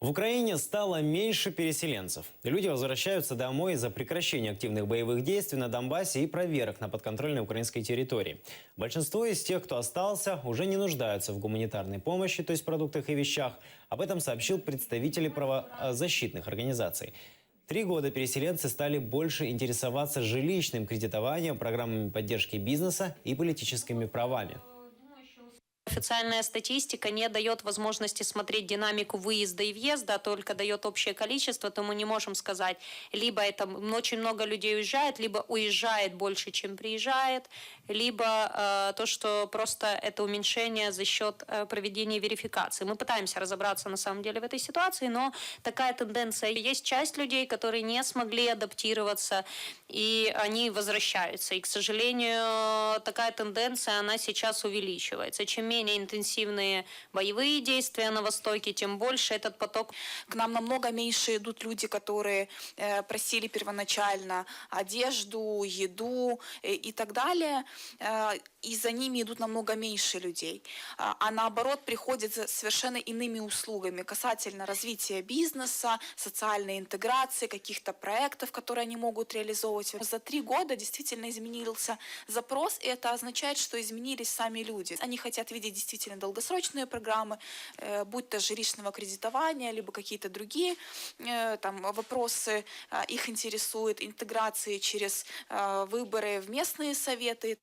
В Украине стало меньше переселенцев. Люди возвращаются домой из-за прекращения активных боевых действий на Донбассе и проверок на подконтрольной украинской территории. Большинство из тех, кто остался, уже не нуждаются в гуманитарной помощи, то есть продуктах и вещах. Об этом сообщил представитель правозащитных организаций. 3 года переселенцы стали больше интересоваться жилищным кредитованием, программами поддержки бизнеса и политическими правами. Официальная статистика не дает возможности смотреть динамику выезда и въезда, а только дает общее количество, то мы не можем сказать, либо это очень много людей уезжает, либо уезжает больше, чем приезжает, либо то, что просто это уменьшение за счет проведения верификации. Мы пытаемся разобраться на самом деле в этой ситуации, но такая тенденция. Есть часть людей, которые не смогли адаптироваться, и они возвращаются. И, к сожалению, такая тенденция, она сейчас увеличивается. Чем менее интенсивные боевые действия на Востоке, тем больше этот поток. К нам намного меньше идут люди, которые просили первоначально одежду, еду и так далее. И за ними идут намного меньше людей. А наоборот, приходят за совершенно иными услугами касательно развития бизнеса, социальной интеграции, каких-то проектов, которые они могут реализовывать. За 3 года действительно изменился запрос, и это означает, что изменились сами люди. Они хотят видеть действительно долгосрочные программы, будь то жилищного кредитования, либо какие-то другие там вопросы их интересуют, интеграции через выборы в местные советы.